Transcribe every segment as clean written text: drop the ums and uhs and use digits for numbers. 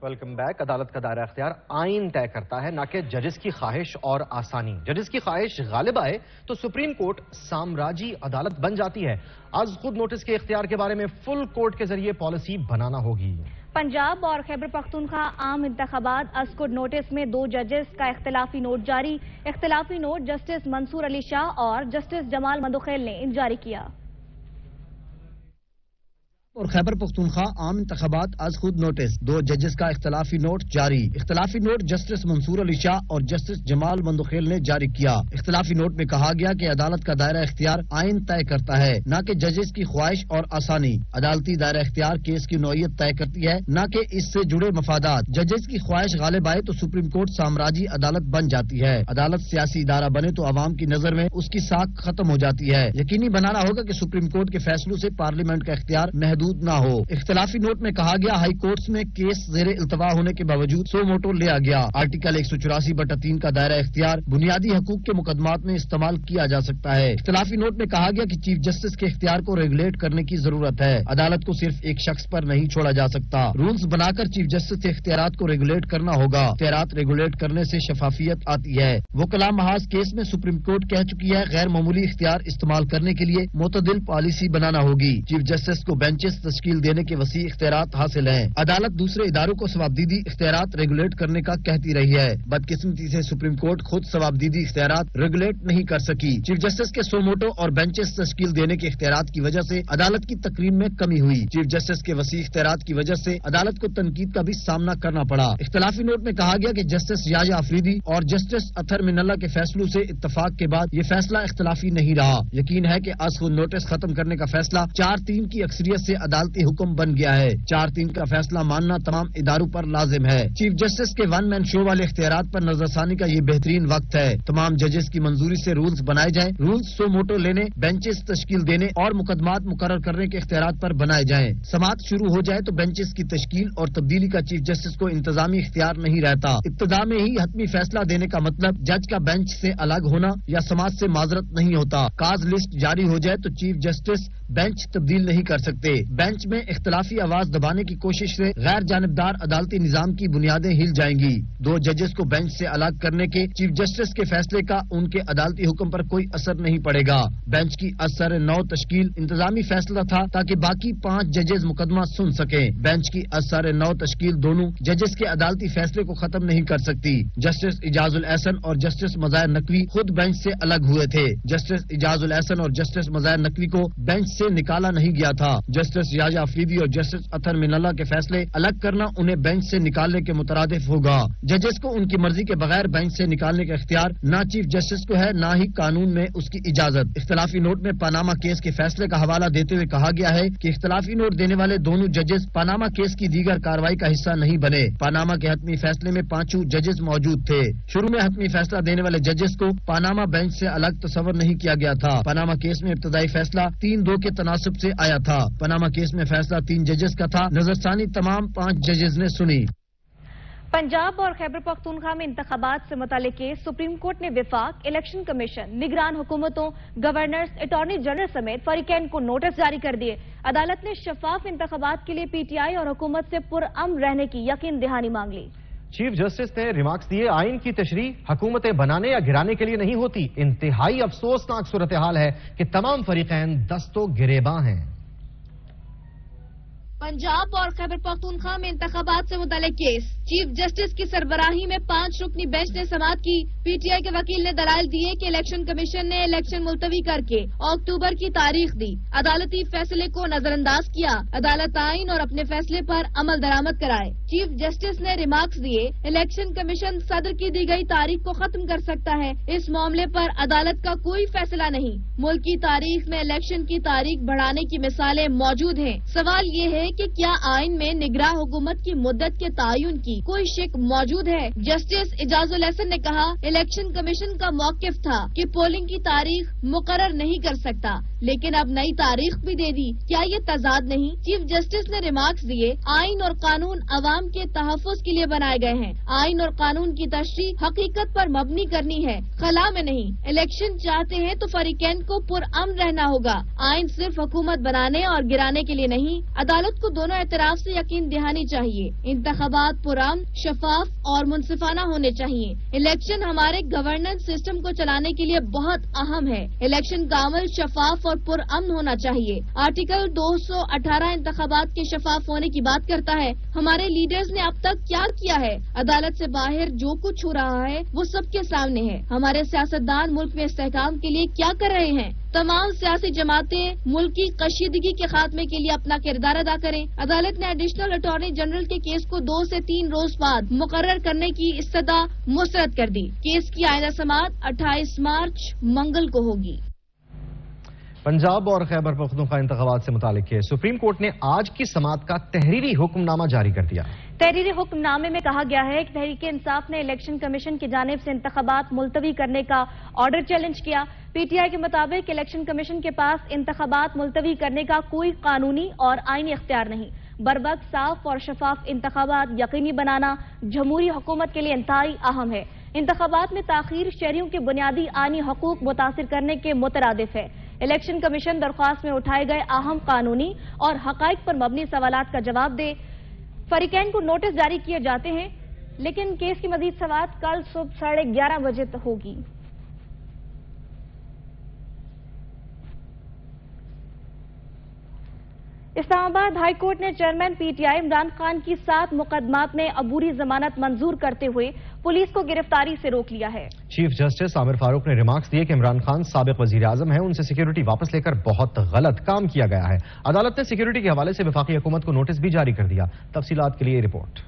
Welcome back. عدالت کا دائرہ اختیار آئین طے کرتا ہے، نہ کہ ججز کی خواہش اور آسانی۔ ججز کی خواہش غالب آئے تو سپریم کورٹ سامراجی عدالت بن جاتی ہے۔ از خود نوٹس کے اختیار کے بارے میں فل کورٹ کے ذریعے پالیسی بنانا ہوگی۔ پنجاب اور خیبر پختونخوا عام انتخابات از خود نوٹس میں 2 ججز کا اختلافی نوٹ جاری۔ اختلافی نوٹ جسٹس منصور علی شاہ اور جسٹس جمال مندوخیل نے جاری کیا۔ اور خیبر پختونخوا عام انتخابات از خود نوٹس، 2 ججز کا اختلافی نوٹ جاری۔ اختلافی نوٹ جسٹس منصور علی شاہ اور جسٹس جمال مندوخیل نے جاری کیا۔ اختلافی نوٹ میں کہا گیا کہ عدالت کا دائرہ اختیار آئین طے کرتا ہے، نہ کہ ججز کی خواہش اور آسانی۔ عدالتی دائرہ اختیار کیس کی نوعیت طے کرتی ہے، نہ کہ اس سے جڑے مفادات۔ ججز کی خواہش غالب آئے تو سپریم کورٹ سامراجی عدالت بن جاتی ہے۔ عدالت سیاسی ادارہ بنے تو عوام کی نظر میں اس کی ساکھ ختم ہو جاتی ہے۔ یقینی بنانا ہوگا کہ سپریم کورٹ کے فیصلوں سے پارلیمنٹ کا اختیار محدود نہ ہو۔ اختلافی نوٹ میں کہا گیا ہائی کورٹس میں کیس زیر التوا ہونے کے باوجود سو موٹو لیا گیا۔ آرٹیکل 184/3 کا دائرہ اختیار بنیادی حقوق کے مقدمات میں استعمال کیا جا سکتا ہے۔ اختلافی نوٹ میں کہا گیا کہ چیف جسٹس کے اختیار کو ریگولیٹ کرنے کی ضرورت ہے۔ عدالت کو صرف ایک شخص پر نہیں چھوڑا جا سکتا، رولز بنا کر چیف جسٹس کے اختیارات کو ریگولیٹ کرنا ہوگا۔ اختیارات ریگولیٹ کرنے سے شفافیت آتی ہے۔ وکلاء محاذ کیس میں سپریم کورٹ کہہ چکی ہے غیر معمولی اختیار استعمال کرنے کے لیے معتدل پالیسی بنانا ہوگی۔ چیف جسٹس کو بینچز تشکیل دینے کے وسیع اختیارات حاصل ہیں۔ عدالت دوسرے اداروں کو ثوابدیدی اختیارات ریگولیٹ کرنے کا کہتی رہی ہے۔ بدقسمتی سے سپریم کورٹ خود ثوابدیدی اختیارات ریگولیٹ نہیں کر سکی۔ چیف جسٹس کے سو موٹو اور بینچز تشکیل دینے کے اختیارات کی وجہ سے عدالت کی تقریم میں کمی ہوئی۔ چیف جسٹس کے وسیع اختیارات کی وجہ سے عدالت کو تنقید کا بھی سامنا کرنا پڑا۔ اختلافی نوٹ میں کہا گیا کہ جسٹس یحییٰ افریدی اور جسٹس اطہر من اللہ کے فیصلوں سے اتفاق کے بعد یہ فیصلہ اختلافی نہیں رہا۔ یقین ہے کہ از خود نوٹس ختم کرنے کا فیصلہ 4-3 کی اکثریت سے عدالتی حکم بن گیا ہے۔ 4-3 کا فیصلہ ماننا تمام اداروں پر لازم ہے۔ چیف جسٹس کے 1 مین شو والے اختیارات پر نظر ثانی کا یہ بہترین وقت ہے۔ تمام ججز کی منظوری سے رولز بنائے جائیں۔ رولز سو موٹو لینے، بینچز تشکیل دینے اور مقدمات مقرر کرنے کے اختیارات پر بنائے جائیں۔ سماعت شروع ہو جائے تو بینچز کی تشکیل اور تبدیلی کا چیف جسٹس کو انتظامی اختیار نہیں رہتا۔ ابتدا میں ہی حتمی فیصلہ دینے کا مطلب جج کا بینچ سے الگ ہونا یا سماعت سے معذرت نہیں ہوتا۔ کاز لسٹ جاری ہو جائے تو چیف جسٹس بینچ تبدیل نہیں کر سکتے۔ بینچ میں اختلافی آواز دبانے کی کوشش سے غیر جانبدار عدالتی نظام کی بنیادیں ہل جائیں گی۔ 2 ججز کو بینچ سے الگ کرنے کے چیف جسٹس کے فیصلے کا ان کے عدالتی حکم پر کوئی اثر نہیں پڑے گا۔ بینچ کی اثر نو تشکیل انتظامی فیصلہ تھا تاکہ باقی 5 ججز مقدمہ سن سکیں۔ بینچ کی اثر نو تشکیل دونوں ججز کے عدالتی فیصلے کو ختم نہیں کر سکتی۔ جسٹس اعجاز الاحسن اور جسٹس مظاہر نقوی خود بینچ سے الگ ہوئے تھے۔ جسٹس اعجاز الاحسن اور جسٹس مظاہر نقوی کو بینچ سے نکالا نہیں گیا تھا۔ جسٹس یحییٰ افریدی اور جسٹس اطہر من اللہ کے فیصلے الگ کرنا انہیں بینچ سے نکالنے کے مترادف ہوگا۔ ججز کو ان کی مرضی کے بغیر بینچ سے نکالنے کا اختیار نہ چیف جسٹس کو ہے، نہ ہی قانون میں اس کی اجازت۔ اختلافی نوٹ میں پاناما کیس کے فیصلے کا حوالہ دیتے ہوئے کہا گیا ہے کہ اختلافی نوٹ دینے والے دونوں ججز پاناما کیس کی دیگر کارروائی کا حصہ نہیں بنے۔ پاناما کے حتمی فیصلے میں 5 ججز موجود تھے۔ شروع میں حتمی فیصلہ دینے والے ججز کو پاناما بینچ سے الگ تصور نہیں کیا گیا تھا۔ پاناما کیس میں ابتدائی فیصلہ 3-2 کے تناسب سے آیا تھا۔ پاناما کیس میں فیصلہ 3 ججز کا تھا۔ نظر ثانی تمام 5 ججز نے سنی۔ پنجاب اور خیبر پختونخوا میں انتخابات سے متعلق کیس سپریم کورٹ نے وفاق، الیکشن کمیشن، نگران حکومتوں، گورنرز، اٹارنی جنرل سمیت فریقین کو نوٹس جاری کر دیے۔ عدالت نے شفاف انتخابات کے لیے پی ٹی آئی اور حکومت سے پرامن رہنے کی یقین دہانی مانگ لی۔ چیف جسٹس نے ریمارکس دیے آئین کی تشریح حکومتیں بنانے یا گرانے کے لیے نہیں ہوتی۔ انتہائی افسوسناک صورتحال ہے کہ تمام فریقین دست و گریباں ہیں۔ پنجاب اور خیبر پختونخوا میں انتخابات سے متعلق کیس چیف جسٹس کی سربراہی میں 5 رکنی بینچ نے سماعت کی۔ پی ٹی آئی کے وکیل نے دلائل دیے کہ الیکشن کمیشن نے الیکشن ملتوی کر کے اکتوبر کی تاریخ دی، عدالتی فیصلے کو نظر انداز کیا، عدالت آئین اور اپنے فیصلے پر عمل درآمد کرائے۔ چیف جسٹس نے ریمارکس دیے الیکشن کمیشن صدر کی دی گئی تاریخ کو ختم کر سکتا ہے، اس معاملے پر عدالت کا کوئی فیصلہ نہیں۔ ملک کی تاریخ میں الیکشن کی تاریخ بڑھانے کی مثالیں موجود ہیں۔ سوال یہ ہے کہ کیا آئین میں نگراں حکومت کی مدت کے تعین کی کوئی شک موجود ہے؟ جسٹس اعجاز الاحسن نے کہا الیکشن کمیشن کا موقف تھا کہ پولنگ کی تاریخ مقرر نہیں کر سکتا، लेकिन अब नई तारीख भी दे दी। क्या ये तजाद नहीं? चीफ जस्टिस ने रिमार्क्स दिए, आइन और कानून अवाम के तहफ़्फ़ुज़ के लिए बनाए गए हैं। आइन और कानून की तशरीह हकीकत पर मबनी करनी है, खला में नहीं। इलेक्शन चाहते हैं तो फरीकैन को पुरअमन रहना होगा। आइन सिर्फ हुकूमत बनाने और गिराने के लिए नहीं, अदालत को दोनों एतराफ से यकीन दिलानी चाहिए। इंतखाबात पुरअमन, शफाफ और मुनसिफाना होने चाहिए। इलेक्शन हमारे गवर्नेंस सिस्टम को चलाने के लिए बहुत अहम है। इलेक्शन का अमल शफाफ और पुरअमन होना चाहिए। आर्टिकल 218 इंतखाबात के शफाफ होने की बात करता है। हमारे लीडर्स ने अब तक क्या किया है? अदालत से बाहर जो कुछ हो रहा है वो सबके सामने है। हमारे सियासतदान मुल्क में इस्तेहकाम के लिए क्या कर रहे हैं? तमाम सियासी जमातें मुल्क की कशीदगी के खात्मे के लिए अपना किरदार अदा करें। अदालत ने एडिशनल अटॉर्नी जनरल के केस को 2 से 3 रोज बाद मुकर्रर करने की इस्तदा मुस्तरद कर दी। केस की आइंदा समाअत 28 मार्च मंगल को होगी। पंजाब और खैबर पख्तूनख्वा इंतखाबात से मुतालिक केस, सुप्रीम कोर्ट ने आज की समाअत का तहरीरी हुक्मनामा जारी कर दिया। तहरीरी हुक्मनामे में कहा गया है कि तहरीक इंसाफ ने इलेक्शन कमीशन की जानिब से इंतखाबात मुलतवी करने का ऑर्डर चैलेंज किया। पीटीआई के मुताबिक इलेक्शन कमीशन के पास इंतखाबात मुलतवी करने का कोई कानूनी और आईनी इख्तियार नहीं। बरवक्त साफ और शफाफ इंतखाबात यकीनी बनाना जमहूरी हुकूमत के लिए इंतहाई अहम है। इंतखाबात में ताखीर शहरियों के बुनियादी आईनी हकूक मुतासिर करने के मुतरादिफ है। इलेक्शन कमीशन दरख्वास्त में उठाए गए अहम कानूनी और हकाइक पर मबनी सवालात का जवाब दे। फरीकैन को नोटिस जारी किए जाते हैं, लेकिन केस की मजीद समाअत कल सुबह 11:30 बजे तक होगी। इस्लामाबाद हाई कोर्ट ने चेयरमैन पीटीआई इमरान खान की 7 मुकदमात में अबूरी जमानत मंजूर करते हुए पुलिस को गिरफ्तारी से रोक लिया है। चीफ जस्टिस आमिर फारूक ने रिमार्क्स दिए कि इमरान खान साबिक वजीर आजम है, उनसे सिक्योरिटी वापस लेकर बहुत गलत काम किया गया है। अदालत ने सिक्योरिटी के हवाले से वफाकी हुकूमत को नोटिस भी जारी कर दिया। तफसीलात के लिए report.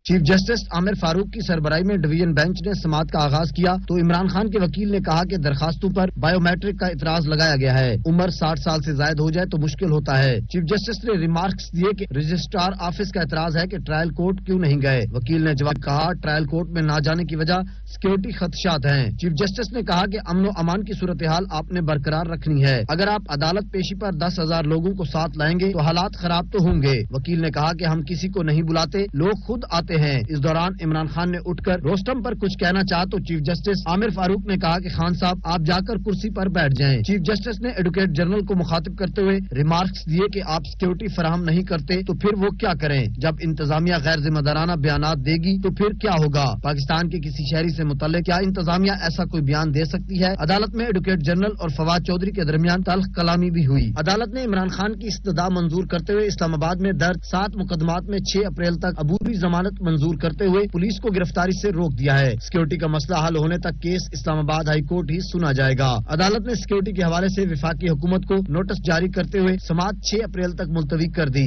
Chief justice Aamir Farooq की सरबराही में डिवीजन बेंच ने समाअत का आगाज किया तो इमरान खान के वकील ने कहा कि दरखास्तों पर बायोमेट्रिक का इतराज लगाया गया है। उम्र 60 साल से जायद हो जाए तो मुश्किल होता है। चीफ जस्टिस ने रिमार्क्स दिए कि रजिस्ट्रार ऑफिस का इतराज है कि ट्रायल कोर्ट क्यों नहीं गए। वकील ने जवाब कहा, ट्रायल कोर्ट में न जाने की वजह सिक्योरिटी खदशात हैं। चीफ जस्टिस ने कहा कि अमन अमान की सूरत हाल आपने बरकरार रखनी है। अगर आप अदालत पेशी पर 10,000 लोगों को साथ लाएंगे तो हालात खराब तो होंगे। वकील ने कहा कि हम किसी को नहीं बुलाते, लोग खुद आते हैं। इस दौरान इमरान खान ने उठकर रोस्टम पर कुछ कहना चाहा तो चीफ जस्टिस आमिर फारूक ने कहा कि खान साहब आप जाकर कुर्सी पर बैठ जाएं। चीफ जस्टिस ने एडवोकेट जनरल को मुखातिब करते हुए रिमार्क्स दिए कि आप सिक्योरिटी फराहम नहीं करते तो फिर वो क्या करें। जब इंतजामिया गैर जिम्मेदाराना बयानात देगी तो फिर क्या होगा। पाकिस्तान के किसी शहरी से मुतल्लिक क्या इंतजामिया ऐसा कोई बयान दे सकती है। अदालत में एडवोकेट जनरल और फवाद चौधरी के दरमियान तल्ख कलामी भी हुई। अदालत ने इमरान खान की इस्तदा मंजूर करते हुए इस्लामाबाद में दर्ज 7 मुकदमात में 6 अप्रैल तक अबूरी जमानत मंजूर करते हुए पुलिस को गिरफ्तारी से रोक दिया है। सिक्योरिटी का मसला हल होने तक केस इस्लामाबाद हाई कोर्ट ही सुना जाएगा। अदालत ने सिक्योरिटी के हवाले से वफाकी हुकूमत को नोटिस जारी करते हुए समाअत 6 अप्रैल तक मुलतवी कर दी।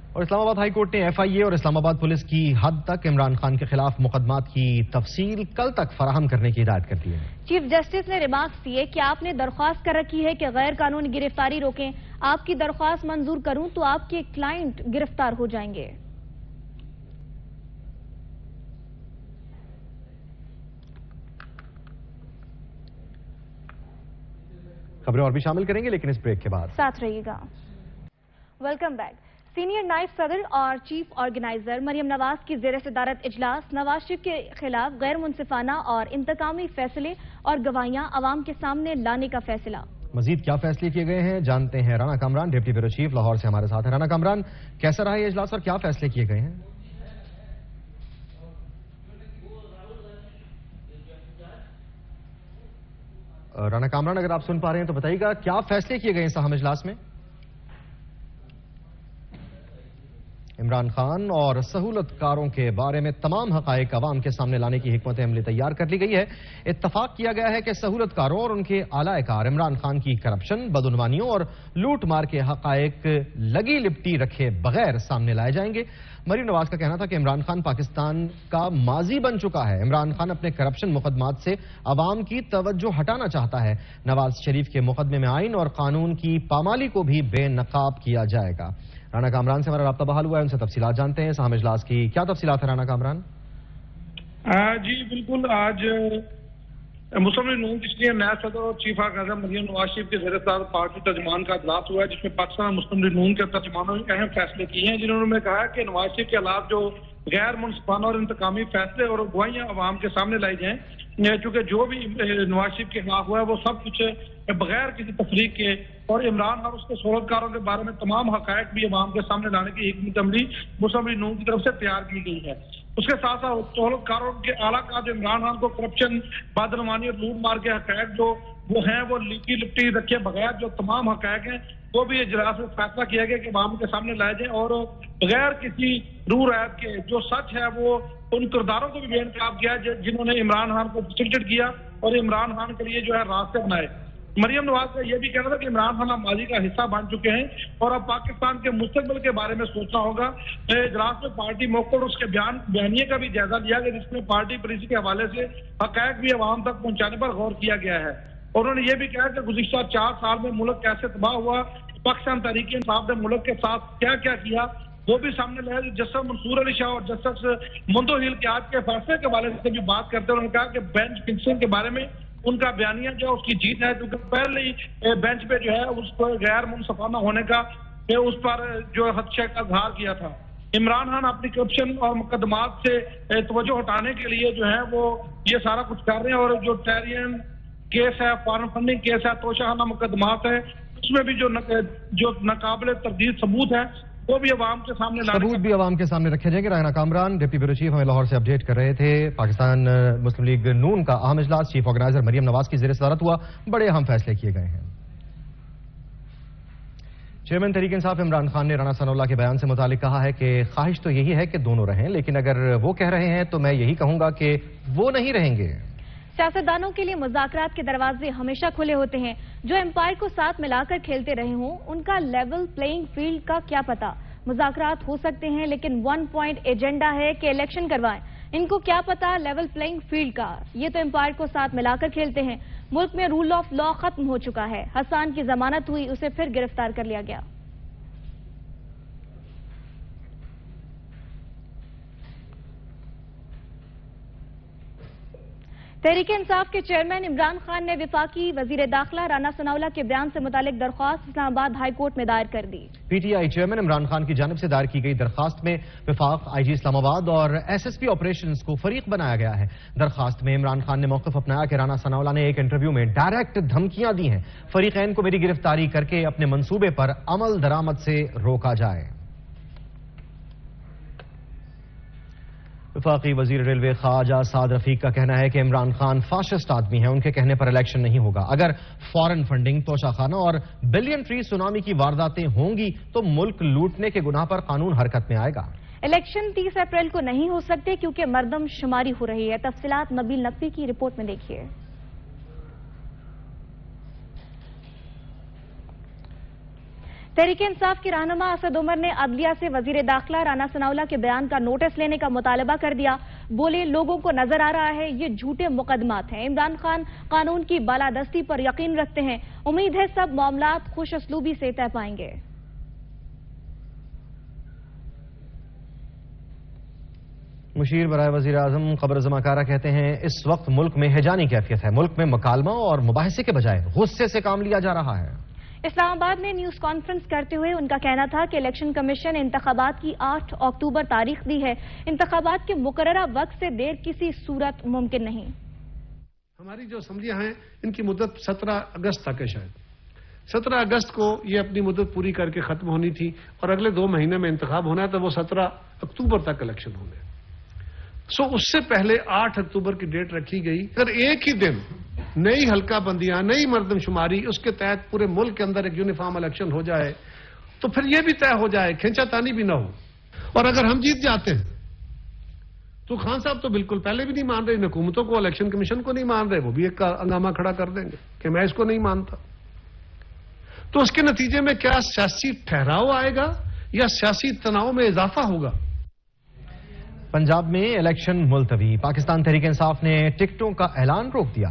और इस्लामाबाद हाई कोर्ट ने एफआईए और इस्लामाबाद पुलिस की हद तक इमरान खान के खिलाफ मुकदमात की तफसील कल तक फराहम करने की हिदायत कर दी है। चीफ जस्टिस ने रिमार्क्स दिए कि आपने दरख्वास्त कर रखी है कि गैर कानूनी गिरफ्तारी रोकें। आपकी दरख्वास्त मंजूर करूं तो आपके क्लाइंट गिरफ्तार हो जाएंगे। खबरें और भी शामिल करेंगे, लेकिन इस ब्रेक के बाद साथ रहिएगा। Welcome back. सीनियर नायब सदर और चीफ ऑर्गेनाइजर मरियम नवाज की ज़ेर सदारत इजलास नवाज शरीफ के खिलाफ गैर मुनसिफाना और इंतकामी फैसले और गवाहियां अवाम के सामने लाने का फैसला। मजीद क्या फैसले किए गए हैं जानते हैं। Rana Kamran deputy bureau chief Lahore से हमारे साथ है। राना कामरान, कैसा रहा ये इजलास और क्या फैसले किए गए हैं? राना कामरान, अगर आप सुन पा रहे हैं तो बताइएगा क्या फैसले किए गए हैं अहम इजलास में? इमरान खान और सहूलतकारों के बारे में तमाम हकायक अवाम के सामने लाने की हिकमत अमली तैयार कर ली गई है। इत्तफाक किया गया है कि सहूलतकारों और उनके आलाकार इमरान खान की करप्शन, बदउनवानियों और लूट मार के हकायक लगी लिपटी रखे बगैर सामने लाए जाएंगे। मरियम नवाज का कहना था कि इमरान खान पाकिस्तान का माजी बन चुका है। इमरान खान अपने करप्शन मुकदमात से अवाम की तवज्जो हटाना चाहता है। नवाज शरीफ के मुकदमे में आइन और कानून की पामाली को भी बेनकाब किया जाएगा। राना कामरान से हमारा राब्ता बहाल हुआ है, उनसे तफसीलात जानते हैं। अहम इजलास की क्या तफसीलात है राना कामरान? जी बिल्कुल, आज مسلم لیگ نون اس لیے نائب صدر اور چیف اعظم مریم نواز شریف کے زیر صدارت پارٹی ترجمان کا اجلاس ہوا ہے، جس میں پاکستان مسلم لیگ نون کے ترجمانوں نے اہم فیصلے کیے ہیں، جنہوں نے کہا کہ نواز شریف کے خلاف جو غیر منصفانہ اور انتقامی فیصلے اور گواہیاں عوام کے سامنے لائی جائیں، چونکہ جو بھی نواز شریف کے خلاف ہوا ہے وہ سب کچھ بغیر کسی تفریق کے، اور عمران اور اس کے صورتکاروں کے بارے میں تمام حقائق بھی عوام کے سامنے لانے کی حکمت عملی مسلم لیگ نون کی طرف سے تیار کی گئی ہے۔ اس کے ساتھ ساتھ صورتکاروں کے اعلیٰ کا جو عمران خان کو کرپشن، بدعنوانی اور لوٹ مار کے حقائق جو وہ ہیں وہ لیپی لپٹی رکھے بغیر جو تمام حقائق ہیں وہ بھی اجلاس میں فیصلہ کیا گیا کہ عوام کے سامنے لائے جائیں، اور بغیر کسی روح رعایت کے جو سچ ہے وہ ان کرداروں کو بھی بے نقاب کیا جنہوں نے عمران خان کو پرسیکیوٹ کیا اور عمران خان کے لیے جو ہے راستے بنائے۔ مریم نواز کا یہ بھی کہنا تھا کہ عمران خان ماضی کا حصہ بن چکے ہیں اور اب پاکستان کے مستقبل کے بارے میں سوچنا ہوگا۔ اجلاس میں پارٹی موقع اور اس کے بیانیے کا بھی جائزہ لیا گیا، جس میں پارٹی پالیسی کے حوالے سے حقائق بھی عوام تک پہنچانے پر غور کیا گیا ہے۔ اور انہوں نے یہ بھی کہا کہ گزشتہ 4 سال میں ملک کیسے تباہ ہوا، پاکستان تحریک انصاف نے ملک کے ساتھ کیا کیا کیا وہ بھی سامنے لایا۔ جسٹس منصور علی شاہ اور جسٹس مندو ہل کے آج کے فیصلے کے حوالے سے بھی بات کرتے ہوئے انہوں نے کہا کہ بینچ فکسنگ کے بارے میں ان کا بیانیہ جو اس کی جیت ہے، کیونکہ پہلے ہی بینچ پہ جو ہے اس پر غیر منصفانہ ہونے کا اس پر جو خدشے کا اظہار کیا تھا۔ عمران خان اپنی کرپشن اور مقدمات سے توجہ ہٹانے کے لیے جو ہے وہ یہ سارا کچھ کر رہے ہیں، اور جو ٹیرین کیس ہے، فارن فنڈنگ کیس ہے، توشہانہ مقدمات ہے، اس میں بھی جو ناقابل تردید ثبوت ہے وہ بھی عوام کے سامنے ثبوت بھی عوام کے سامنے رکھے جائیں گے۔ Raina Kamran deputy bureau chief ہمیں لاہور سے اپڈیٹ کر رہے تھے۔ پاکستان مسلم لیگ نون کا اہم اجلاس چیف آرگنائزر مریم نواز کی زیر صدارت ہوا، بڑے اہم فیصلے کیے گئے ہیں۔ چیئرمین تحریک انصاف عمران خان نے رانا ثناء اللہ کے بیان سے متعلق کہا ہے کہ خواہش تو یہی ہے کہ دونوں رہیں، لیکن اگر وہ کہہ رہے ہیں تو میں یہی کہوں گا کہ وہ نہیں رہیں گے۔ سیاستدانوں کے لیے مذاکرات کے دروازے ہمیشہ کھلے ہوتے ہیں، جو امپائر کو ساتھ ملا کر کھیلتے رہے ہوں ان کا لیول پلینگ فیلڈ کا کیا پتہ۔ مذاکرات ہو سکتے ہیں لیکن 1 پوائنٹ ایجنڈا ہے کہ الیکشن کروائیں، ان کو کیا پتہ لیول پلینگ فیلڈ کا، یہ تو امپائر کو ساتھ ملا کر کھیلتے ہیں۔ ملک میں رول آف لا ختم ہو چکا ہے، حسان کی ضمانت ہوئی، اسے پھر گرفتار کر لیا گیا۔ تحریک انصاف کے چیئرمین عمران خان نے وفاقی وزیر داخلہ رانا ثناء اللہ کے بیان سے متعلق درخواست اسلام آباد ہائی کورٹ میں دائر کر دی۔ P T I chairman Imran Khan کی جانب سے دائر کی گئی درخواست میں وفاق، آئی جی اسلام آباد اور ایس ایس پی آپریشنز کو فریق بنایا گیا ہے۔ درخواست میں عمران خان نے موقف اپنایا کہ رانا ثناء اللہ نے ایک انٹرویو میں ڈائریکٹ دھمکیاں دی ہیں، فریقین کو میری گرفتاری کر کے اپنے منصوبے پر عمل درآمد سے روکا جائے۔ وفاقی وزیر ریلوے خواجہ سعد رفیق کا کہنا ہے کہ عمران خان فاشسٹ آدمی ہیں، ان کے کہنے پر الیکشن نہیں ہوگا۔ اگر فارن فنڈنگ، توشہ اور بلین ٹری سونامی کی وارداتیں ہوں گی تو ملک لوٹنے کے گناہ پر قانون حرکت میں آئے گا۔ الیکشن 30 اپریل کو نہیں ہو سکتے کیونکہ مردم شماری ہو رہی ہے۔ تفصیلات نبیل نقوی کی رپورٹ میں دیکھیے۔ تحریک انصاف کی رہنما اسد عمر نے عدلیہ سے وزیر داخلہ رانا ثناء اللہ کے بیان کا نوٹس لینے کا مطالبہ کر دیا۔ بولے لوگوں کو نظر آ رہا ہے یہ جھوٹے مقدمات ہیں، عمران خان قانون کی بالادستی پر یقین رکھتے ہیں، امید ہے سب معاملات خوش اسلوبی سے طے پائیں گے۔ مشیر برائے وزیر اعظم قبر زماکارہ کہتے ہیں اس وقت ملک میں ہیجانی کیفیت ہے، ملک میں مکالمہ اور مباحثے کے بجائے غصے سے کام لیا جا رہا ہے۔ اسلام آباد میں نیوز کانفرنس کرتے ہوئے ان کا کہنا تھا کہ الیکشن کمیشن نے انتخابات کی 8 اکتوبر تاریخ دی ہے، انتخابات کے مقررہ وقت سے دیر کسی صورت ممکن نہیں۔ ہماری جو اسمبلیاں ہیں ان کی مدت 17 اگست تک ہے، شاید 17 اگست کو یہ اپنی مدت پوری کر کے ختم ہونی تھی اور اگلے 2 مہینے میں انتخاب ہونا ہے، تو وہ 17 اکتوبر تک الیکشن ہوں گے۔ اس سے پہلے 8 اکتوبر کی ڈیٹ رکھی گئی۔ اگر ایک ہی دن نئی حلقہ بندیاں، نئی مردم شماری، اس کے تحت پورے ملک کے اندر ایک یونیفارم الیکشن ہو جائے تو پھر یہ بھی طے ہو جائے، کھینچا تانی بھی نہ ہو۔ اور اگر ہم جیت جاتے ہیں تو خان صاحب تو بالکل پہلے بھی نہیں مان رہے، حکومتوں کو، الیکشن کمیشن کو نہیں مان رہے، وہ بھی ایک ہنگامہ کھڑا کر دیں گے کہ میں اس کو نہیں مانتا۔ تو اس کے نتیجے میں کیا سیاسی ٹھہراؤ آئے گا یا سیاسی تناؤ میں اضافہ ہوگا؟ پنجاب میں الیکشن ملتوی، پاکستان تحریک انصاف نے ٹکٹوں کا اعلان روک دیا۔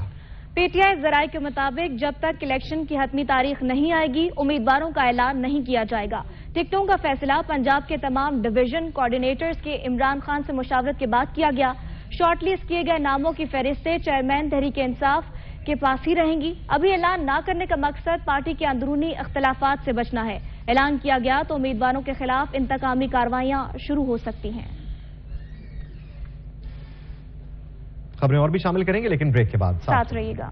پی ٹی آئی ذرائع کے مطابق جب تک الیکشن کی حتمی تاریخ نہیں آئے گی امیدواروں کا اعلان نہیں کیا جائے گا۔ ٹکٹوں کا فیصلہ پنجاب کے تمام ڈویژن کوآرڈینیٹرز کے عمران خان سے مشاورت کے بعد کیا گیا۔ शॉर्ट लिस्ट किए गए नामों की फहरिस्तें चेयरमैन तहरीक इंसाफ के पास ही रहेंगी। अभी ऐलान न करने का मकसद पार्टी के अंदरूनी इख्तिलाफात से बचना है। ऐलान किया गया तो उम्मीदवारों के खिलाफ इंतकामी कार्रवाइयां शुरू हो सकती हैं। खबरें और भी शामिल करेंगे, लेकिन ब्रेक के बाद साथ रहिएगा।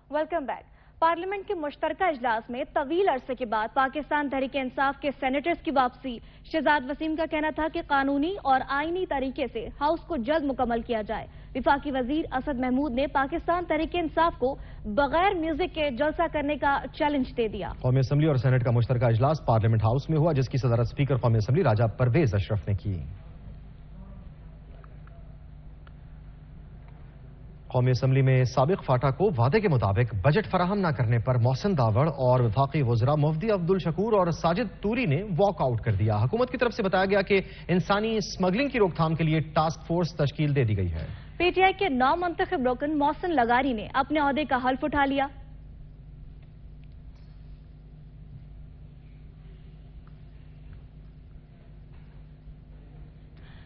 Welcome back. पार्लियामेंट के मुश्तरका इजलास में तवील अरसे के बाद पाकिस्तान तहरीक इंसाफ के सेनेटर्स की वापसी। शहजाद वसीम का कहना था कि कानूनी और आईनी तरीके से हाउस को जल्द मुकम्मल किया जाए। विफाकी वजीर असद महमूद ने पाकिस्तान तहरीक इंसाफ को बगैर म्यूजिक के जलसा करने का चैलेंज दे दिया। कौमी असम्बली और सेनेट का मुश्तरका इजलास पार्लियामेंट हाउस में हुआ, जिसकी सदारत स्पीकर कौमी असम्बली राजा परवेज अशरफ ने की। कौमी असम्बली में साबिक फाटा को वादे के मुताबिक बजट फराहम न करने पर मोहसिन दावड़ और वफाकी वज़रा मुफ्ती अब्दुल शकूर और साजिद तूरी ने वॉकआउट कर दिया। हुकूमत की तरफ से बताया गया कि इंसानी स्मगलिंग की रोकथाम के लिए टास्क फोर्स तश्कील दे दी गई है। पीटीआई के नौ मुंतखब रुकन मोहसिन लगारी ने अपने ओहदे का हल्फ उठा लिया।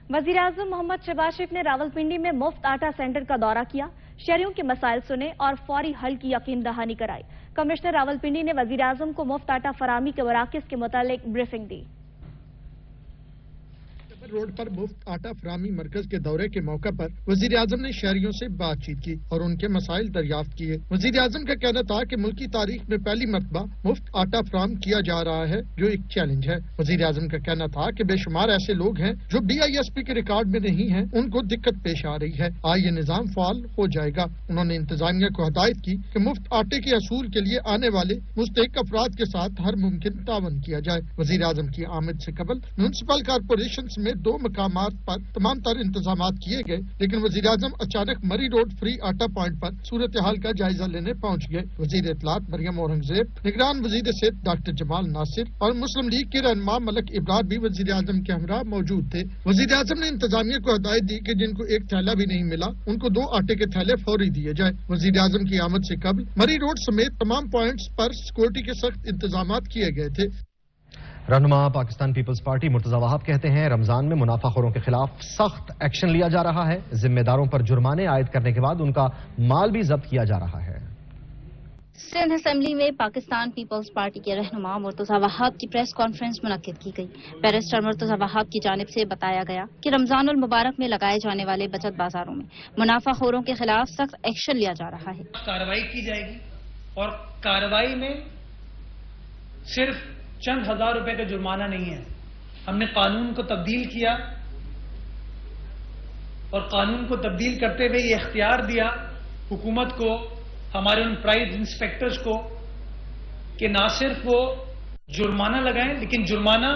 वजीर आज़म मोहम्मद शहबाज शरीफ ने रावलपिंडी में मुफ्त आटा सेंटर का दौरा किया। शहरियों के मसाइल सुने और फौरी हल की यकीन दहानी कराई। कमिश्नर रावलपिंडी ने वजीर आज़म को मुफ्त आटा फराहमी के मराकज़ के मुतालिक ब्रीफिंग दी। रोड पर मुफ्त आटा फराहमी मरकज के दौरे के मौका पर वजीर आजम ने शहरियों से बातचीत की और उनके मसाइल दरियाफ्त किए। वजीर आजम का कहना था कि मुल्क की तारीख में पहली मरतबा मुफ्त आटा फराहम किया जा रहा है, जो एक चैलेंज है। वजीर आजम का कहना था कि बेशुमार ऐसे लोग हैं जो DISP के रिकॉर्ड में नहीं हैं, उनको दिक्कत पेश आ रही है। आज ये निजाम फाल हो जाएगा। उन्होंने इंतजामिया को हदायत की कि मुफ्त आटे के असूल के लिए आने वाले मुस्तहिक अफराद के साथ हर मुमकिन तावन किया जाए। वजीर आजम की आमद से कबल म्यूनसिपल कारपोरेशन में 2 मकामात पर तमाम तर इंतजामात किए गए, लेकिन वजीर आजम अचानक मरी रोड फ्री आटा पॉइंट पर सूरत हाल का जायजा लेने पहुंच गए। वजीर इत्तलात मरियम औरंगजेब, निगरान वजीर सेहत डॉक्टर जमाल नासिर और मुस्लिम लीग के रहनुमा मलक इब्रार भी वजीर आजम के हमरा मौजूद थे। वजीर आजम ने इंतजामिया को हदायत दी कि जिनको एक थैला भी नहीं मिला, उनको 2 आटे के थैले फौरी दिए जाए। वजीर आजम की आमद से कबल मरी रोड समेत तमाम पॉइंट्स पर सिक्योरिटी के सख्त इंतजाम किए गए थे। रहनुमा पाकिस्तान पीपल्स पार्टी मुर्तजा वहाब कहते हैं, रमजान में मुनाफाखोरों के खिलाफ सख्त एक्शन लिया जा रहा है। जिम्मेदारों पर जुर्माने आयद करने के बाद उनका माल भी जब्त किया जा रहा है। सिंध असेंबली में पाकिस्तान पीपल्स पार्टी के रहनुमा मुर्तजा वहाब की प्रेस कॉन्फ्रेंस मुनक्किद की गई। बैरिस्टर मुर्तजा वहाब की जानिब से बताया गया कि रमजानुल मुबारक में लगाए जाने वाले बचत बाजारों में मुनाफाखोरों के खिलाफ सख्त एक्शन लिया जा रहा है। कार्रवाई की जाएगी और कार्रवाई में सिर्फ चंद हजार रुपए का जुर्माना नहीं है। हमने कानून को तब्दील किया और कानून को तब्दील करते हुए ये इख्तियार दिया हुकूमत को, हमारे उन प्राइस इंस्पेक्टर्स को, कि ना सिर्फ वो जुर्माना लगाएं, लेकिन जुर्माना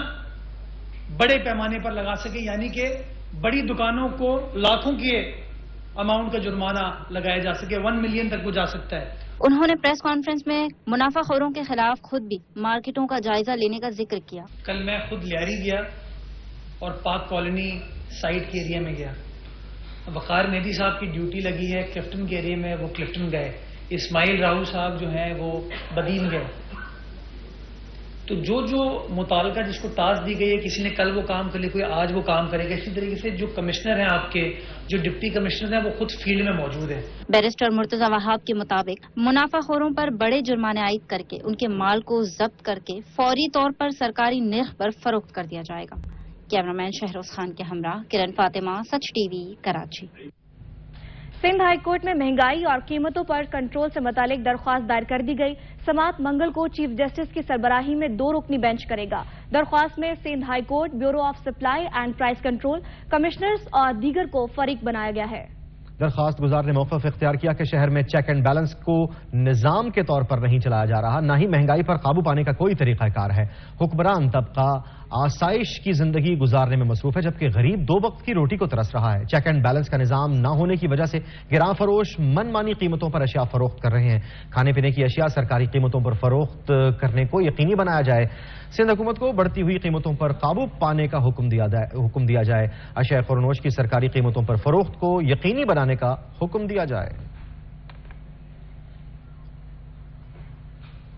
बड़े पैमाने पर लगा सके, यानी कि बड़ी दुकानों को लाखों के अमाउंट का जुर्माना लगाया जा सके, 1 मिलियन तक वो जा सकता है। उन्होंने प्रेस कॉन्फ्रेंस में मुनाफाखोरों के खिलाफ खुद भी मार्केटों का जायजा लेने का जिक्र किया। कल मैं खुद लियारी गया और पाक कॉलोनी साइट के एरिया में गया। वकार मेहदी साहब की ड्यूटी लगी है क्लिफ्टन के एरिया में, वो क्लिफ्टन गए। इस्माइल राहू साहब जो हैं वो बदीन गए। तो जो मुतालका जिसको टास्क दी गई है, किसी ने कल वो काम कर लिया, कोई आज वो काम करेगा। इसी तरीके से जो कमिश्नर हैं आपके, जो डिप्टी कमिश्नर हैं, वो खुद फील्ड में मौजूद है। बैरिस्टर मुर्तजा वहाब के मुताबिक मुनाफाखोरों पर बड़े जुर्माने आयद करके उनके माल को जब्त करके फौरी तौर पर सरकारी निर्ख पर फरोख्त कर दिया जाएगा। कैमरामैन शहरोज खान के हमरा Kiran Fatima, Sach TV, Karachi. Sindh high court में महंगाई और कीमतों पर कंट्रोल से मुतालिक दरख्वास्त दायर कर दी गई। समात मंगल को चीफ जस्टिस की सरबराही में 2 रुकनी बेंच करेगा। दरख्वास्त में Sindh high court, bureau of supply and price control, commissioners और दीगर को फरीक बनाया गया है। दरखास्त गुजार ने मौक़िफ़ इख्तियार किया कि शहर में चेक एंड बैलेंस को निज़ाम के तौर पर नहीं चलाया जा रहा, न ही महंगाई पर काबू पाने का कोई तरीक़ाकार है। हुक्मरान तबका आसाइश की जिंदगी गुजारने में मसरूफ है, जबकि गरीब 2 वक्त की रोटी को तरस रहा है। चेक एंड बैलेंस का निज़ाम न होने की वजह से गिरां फरोश मनमानी कीमतों पर अशिया फरोख्त कर रहे हैं। खाने पीने की अशिया सरकारी कीमतों पर फरोख्त करने को यकीनी बनाया जाए। सिंध हुकूमत को बढ़ती हुई कीमतों पर काबू पाने का हुक्म दिया जाए। अशिया खुरनोश की सरकारी कीमतों पर फरोख्त को यकीनी बनाने का हुक्म दिया जाए।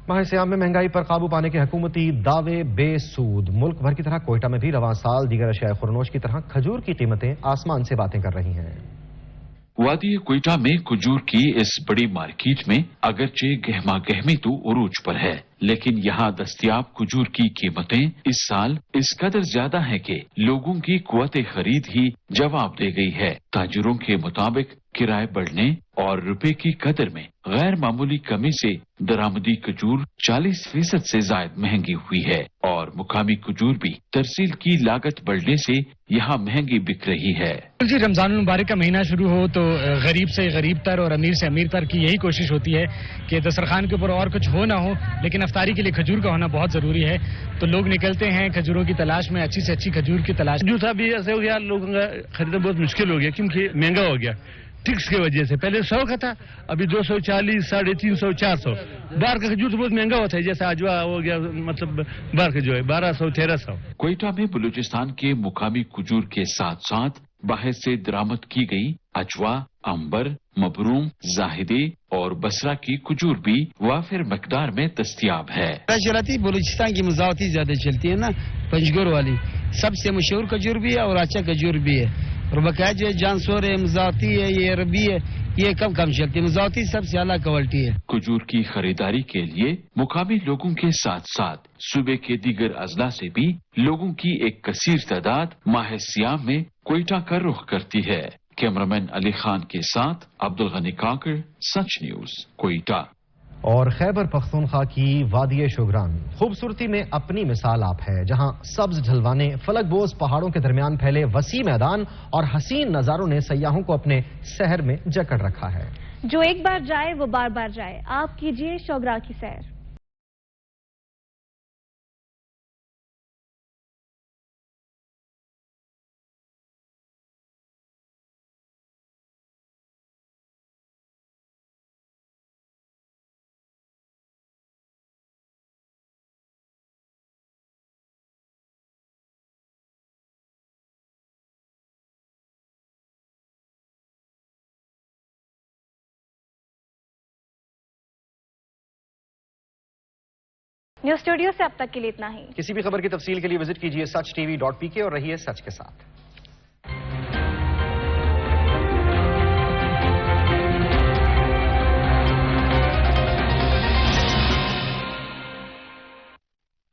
माह सियाम में महंगाई पर काबू पाने के हुकूमती दावे बेसूद। मुल्क भर की तरह कोयटा में भी रवां साल दीगर अशिया खुरनोश की तरह खजूर की कीमतें आसमान से बातें कर रही हैं। वादी क्वेटा में खजूर की इस बड़ी मार्केट में अगरचे गहमा गहमी तो उरूज पर है, लेकिन यहाँ दस्तयाब खजूर की कीमतें इस साल इस कदर ज्यादा हैं कि लोगों की कुव्वत खरीद ही जवाब दे गई है। ताजिरों के मुताबिक किराए बढ़ने और रुपए की कदर में गैर मामूली कमी से दरामदी खजूर 40% से जायद महंगी हुई है और मुकामी खजूर भी तरसील की लागत बढ़ने से यहाँ महंगी बिक रही है। जी, रमजान मुबारक का महीना शुरू हो तो गरीब से गरीब तर और अमीर से अमीर तर की यही कोशिश होती है कि दस्तरखान के ऊपर और कुछ हो ना हो, लेकिन अफ्तारी के लिए खजूर का होना बहुत जरूरी है। तो लोग निकलते हैं खजूरों की तलाश में, अच्छी से अच्छी खजूर की तलाश। जूता भी ऐसे हो गया, लोगों का खरीदना बहुत मुश्किल हो गया क्योंकि महंगा हो गया टैक्स की वजह से। पहले 100 का था, अभी 240, 350, 400। बाहर का खजूर तो बहुत महंगा होता है, जैसे अजवा हो गया, मतलब बाहर का जो है 1200, 1300। क्वेटा में बलूचिस्तान के मुकामी खजूर के साथ साथ बाहर से दरामद की गई अजवा, अंबर, मबरूम, जाहिदे और बसरा की खजूर भी वाफिर मकदार में दस्तयाब है। चलाती बलूचिस्तान की मुजावती ज्यादा चलती है ना, पंजगोर वाली सबसे मशहूर खजूर भी है और अच्छा खजूर भी है, और बकाया जो जानसोर है, मुजावती है, ये अरबी है, ये कम चलती है। मुजावती सबसे अलग क्वालिटी है। खजूर की खरीदारी के लिए मुकामी लोगों के साथ साथ सूबे के दीगर अजला से भी लोगों की एक कसीर तादाद माह सियाम में क्वेटा का रुख करती है। कैमरामैन अली खान के साथ अब्दुल गनी काकर, सच न्यूज, क्वेटा। और खैबर पख्तूनख्वा की वादी शोगरान खूबसूरती में अपनी मिसाल आप है, जहां सब्ज ढलवाने, फलकबोज पहाड़ों के दरमियान फैले वसी मैदान और हसीन नजारों ने सयाहों को अपने शहर में जकड़ रखा है। जो एक बार जाए वो बार बार जाए। आप कीजिए शोगरा की सैर। न्यूज स्टूडियो से अब तक के लिए इतना ही। किसी भी खबर की तफसील के लिए विजिट कीजिए सच tv.pk और रहिए सच के साथ।